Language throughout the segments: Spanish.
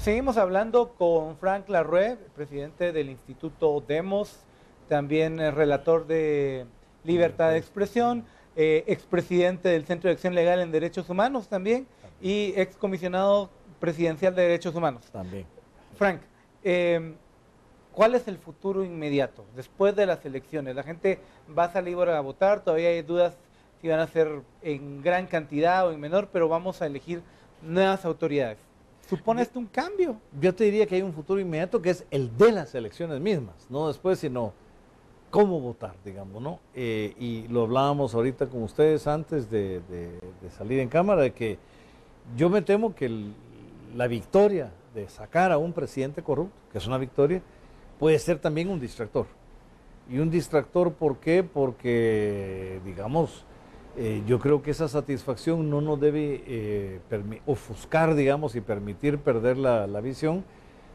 Seguimos hablando con Frank Larue, presidente del Instituto Demos, también relator de Libertad de Expresión, expresidente del Centro de Acción Legal en Derechos Humanos también, y excomisionado presidencial de Derechos Humanos. También. Frank, ¿cuál es el futuro inmediato después de las elecciones? La gente va a salir a votar, todavía hay dudas si van a ser en gran cantidad o en menor, pero vamos a elegir nuevas autoridades. ¿Supone esto un cambio? Yo te diría que hay un futuro inmediato que es el de las elecciones mismas, no después, sino cómo votar, digamos, ¿no? Y lo hablábamos ahorita con ustedes antes de salir en cámara, de que yo me temo que la victoria de sacar a un presidente corrupto, que es una victoria, puede ser también un distractor. Y un distractor, ¿por qué? Porque, digamos, yo creo que esa satisfacción no nos debe ofuscar, digamos, y permitir perder la visión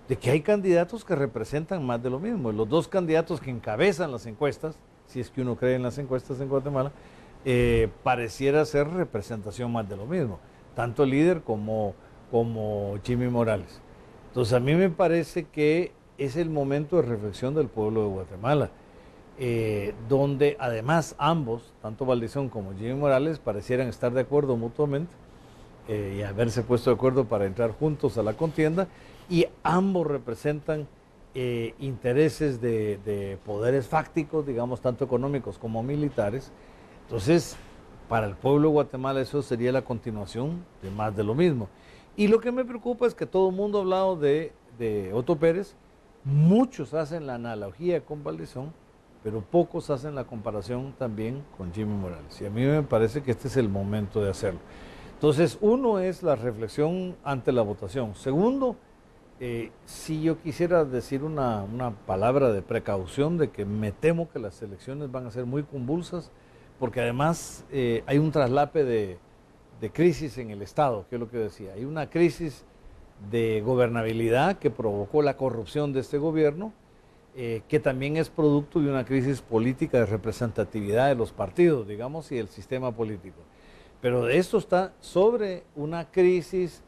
de que hay candidatos que representan más de lo mismo. Los dos candidatos que encabezan las encuestas, si es que uno cree en las encuestas en Guatemala, pareciera ser representación más de lo mismo, tanto el líder como Jimmy Morales. Entonces a mí me parece que es el momento de reflexión del pueblo de Guatemala, donde además ambos, tanto Valdizón como Jimmy Morales, parecieran estar de acuerdo mutuamente y haberse puesto de acuerdo para entrar juntos a la contienda, y ambos representan intereses de poderes fácticos, digamos, tanto económicos como militares. Entonces, para el pueblo de Guatemala eso sería la continuación de más de lo mismo. Y lo que me preocupa es que todo el mundo ha hablado de Otto Pérez, muchos hacen la analogía con Valdizón, pero pocos hacen la comparación también con Jimmy Morales. Y a mí me parece que este es el momento de hacerlo. Entonces, uno es la reflexión ante la votación. Segundo, si yo quisiera decir una palabra de precaución, de que me temo que las elecciones van a ser muy convulsas, porque además hay un traslape de crisis en el Estado, que es lo que decía. Hay una crisis de gobernabilidad que provocó la corrupción de este gobierno, que también es producto de una crisis política de representatividad de los partidos, digamos, y del sistema político. Pero esto está sobre una crisis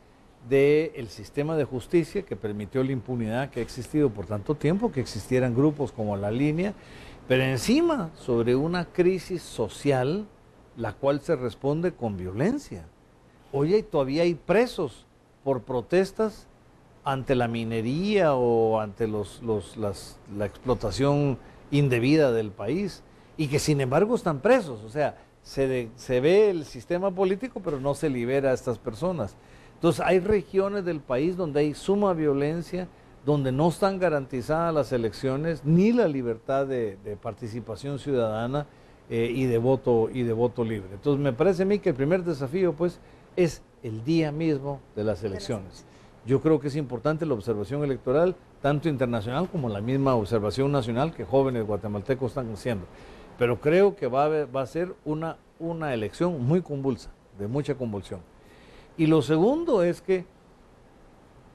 del sistema de justicia que permitió la impunidad que ha existido por tanto tiempo, que existieran grupos como La Línea, pero encima sobre una crisis social, la cual se responde con violencia. Oye, todavía hay presos por protestas ante la minería o ante la explotación indebida del país, y que sin embargo están presos. O sea, se ve el sistema político, pero no se libera a estas personas. Entonces hay regiones del país donde hay suma violencia, donde no están garantizadas las elecciones, ni la libertad de participación ciudadana y de voto libre. Entonces me parece a mí que el primer desafío pues es el día mismo de las elecciones. Yo creo que es importante la observación electoral, tanto internacional como la misma observación nacional que jóvenes guatemaltecos están haciendo. Pero creo que va a ser una elección muy convulsa, de mucha convulsión. Y lo segundo es que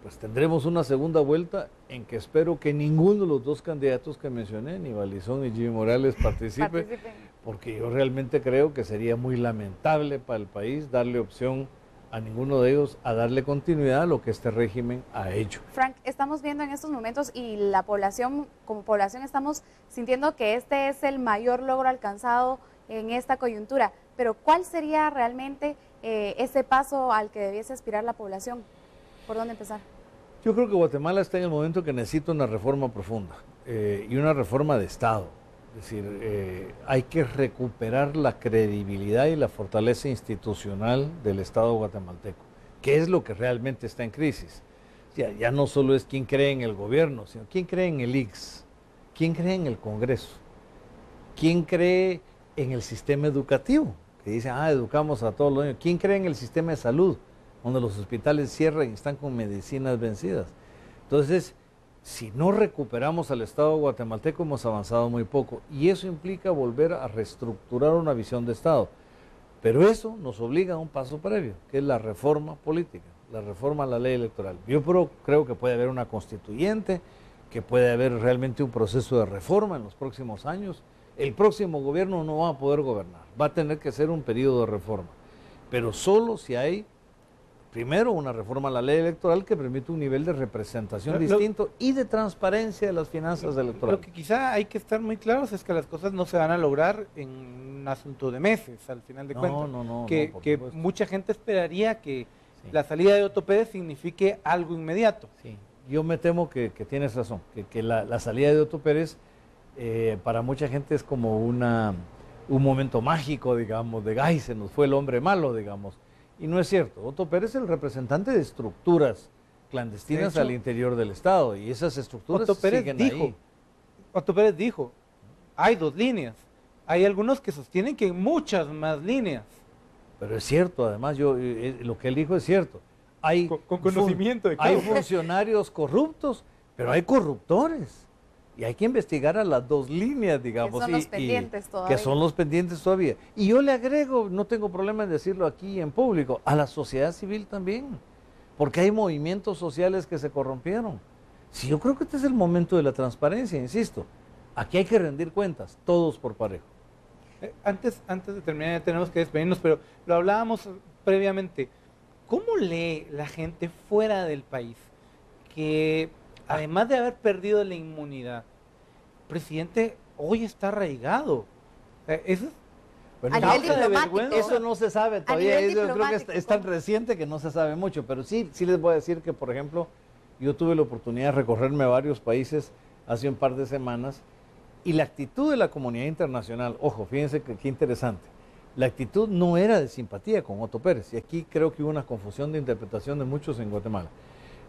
pues tendremos una segunda vuelta en que espero que ninguno de los dos candidatos que mencioné, ni Valdizón ni Jimmy Morales, participe, porque yo realmente creo que sería muy lamentable para el país darle opción a ninguno de ellos a darle continuidad a lo que este régimen ha hecho. Frank, estamos viendo en estos momentos y la población, como población estamos sintiendo que este es el mayor logro alcanzado en esta coyuntura, pero ¿cuál sería realmente ese paso al que debiese aspirar la población? ¿Por dónde empezar? Yo creo que Guatemala está en el momento que necesita una reforma profunda y una reforma de Estado. Es decir, hay que recuperar la credibilidad y la fortaleza institucional del Estado guatemalteco, que es lo que realmente está en crisis. Ya no solo es quién cree en el gobierno, sino quién cree en el ICS, quién cree en el Congreso, quién cree en el sistema educativo, que dice, educamos a todos los niños, quién cree en el sistema de salud, donde los hospitales cierran y están con medicinas vencidas. Entonces, si no recuperamos al Estado guatemalteco, hemos avanzado muy poco, y eso implica volver a reestructurar una visión de Estado. Pero eso nos obliga a un paso previo, que es la reforma política, la reforma a la ley electoral. Yo creo que puede haber una constituyente, que puede haber realmente un proceso de reforma en los próximos años. El próximo gobierno no va a poder gobernar, va a tener que ser un periodo de reforma, pero solo si hay Primero, una reforma a la ley electoral que permite un nivel de representación distinto y de transparencia de las finanzas electorales. Lo que quizá hay que estar muy claros es que las cosas no se van a lograr en un asunto de meses, al final de cuentas. Que mucha gente esperaría que la salida de Otto Pérez signifique algo inmediato. Sí. Yo me temo que tienes razón, que la salida de Otto Pérez para mucha gente es como un momento mágico, digamos, de ¡ay, se nos fue el hombre malo!, digamos. Y no es cierto. Otto Pérez es el representante de estructuras clandestinas al interior del Estado, y esas estructuras siguen ahí. Otto Pérez dijo, hay 2 líneas. Hay algunos que sostienen que hay muchas más líneas. Pero es cierto, además, lo que él dijo es cierto. Hay con conocimiento de hay funcionarios corruptos, pero hay corruptores. Y hay que investigar a las 2 líneas, digamos. Que son los pendientes todavía. Que son los pendientes todavía. Y yo le agrego, no tengo problema en decirlo aquí en público, a la sociedad civil también. Porque hay movimientos sociales que se corrompieron. Sí, yo creo que este es el momento de la transparencia, insisto. Aquí hay que rendir cuentas, todos por parejo. Antes de terminar, ya tenemos que despedirnos, pero lo hablábamos previamente. ¿Cómo lee la gente fuera del país que, además de haber perdido la inmunidad, el presidente hoy está arraigado? Eso a nivel diplomático. Eso no se sabe todavía. Yo creo que es tan reciente que no se sabe mucho. Pero sí les voy a decir que, por ejemplo, yo tuve la oportunidad de recorrerme varios países hace un par de semanas, y la actitud de la comunidad internacional, ojo, fíjense qué interesante, la actitud no era de simpatía con Otto Pérez, y aquí creo que hubo una confusión de interpretación de muchos en Guatemala.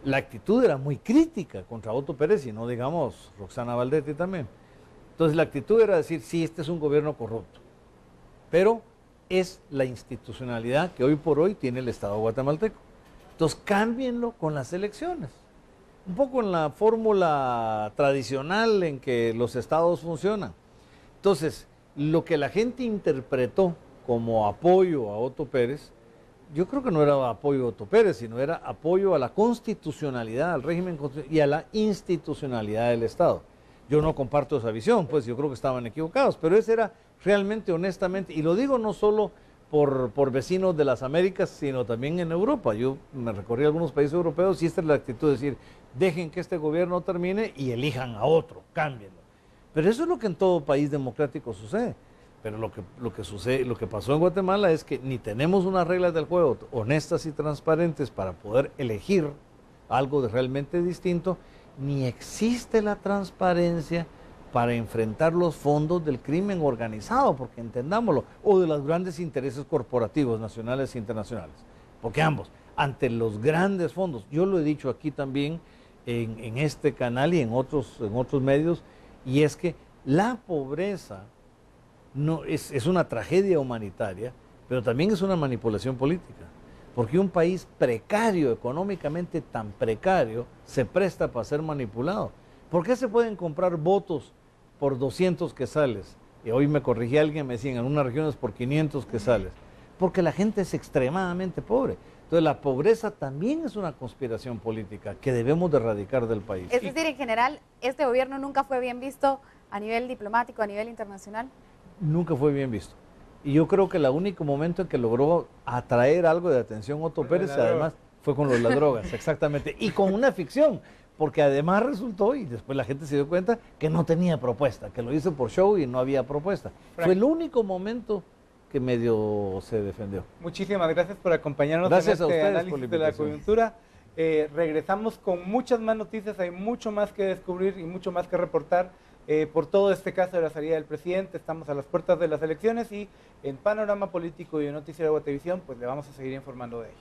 La actitud era muy crítica contra Otto Pérez, y no digamos Roxana Valdetti también. Entonces la actitud era decir, sí, este es un gobierno corrupto, pero es la institucionalidad que hoy por hoy tiene el Estado guatemalteco. Entonces cámbienlo con las elecciones. Un poco en la fórmula tradicional en que los estados funcionan. Entonces, lo que la gente interpretó como apoyo a Otto Pérez, yo creo que no era apoyo a Otto Pérez, sino era apoyo a la constitucionalidad, al régimen y a la institucionalidad del Estado. Yo no comparto esa visión, pues yo creo que estaban equivocados, pero ese era realmente, honestamente, y lo digo no solo por vecinos de las Américas, sino también en Europa. Yo me recorrí a algunos países europeos y esta es la actitud de decir, dejen que este gobierno termine y elijan a otro, cámbienlo. Pero eso es lo que en todo país democrático sucede. Pero lo que pasó en Guatemala es que ni tenemos unas reglas del juego honestas y transparentes para poder elegir algo de realmente distinto, ni existe la transparencia para enfrentar los fondos del crimen organizado, porque entendámoslo, o de los grandes intereses corporativos nacionales e internacionales. Porque ambos, ante los grandes fondos, yo lo he dicho aquí también en este canal y en otros medios, y es que la pobreza no es una tragedia humanitaria, pero también es una manipulación política. Porque un país precario, económicamente tan precario, se presta para ser manipulado. ¿Por qué se pueden comprar votos por 200 quetzales? Y hoy me corrigí alguien, me decían, en unas regiones por 500 quetzales. Porque la gente es extremadamente pobre. Entonces la pobreza también es una conspiración política que debemos de erradicar del país. Es decir, en general, este gobierno nunca fue bien visto a nivel diplomático, a nivel internacional. Nunca fue bien visto. Y yo creo que el único momento en que logró atraer algo de atención Otto Pérez, además, fue con lo de las drogas, exactamente. Y con una ficción, porque además resultó, y después la gente se dio cuenta, que no tenía propuesta, que lo hizo por show y no había propuesta. Fue el único momento que medio se defendió. Muchísimas gracias por acompañarnos en este análisis de la coyuntura. Regresamos con muchas más noticias, hay mucho más que descubrir y mucho más que reportar por todo este caso de la salida del presidente. Estamos a las puertas de las elecciones y en Panorama Político y en Noticiero de Guatevisión pues le vamos a seguir informando de ello.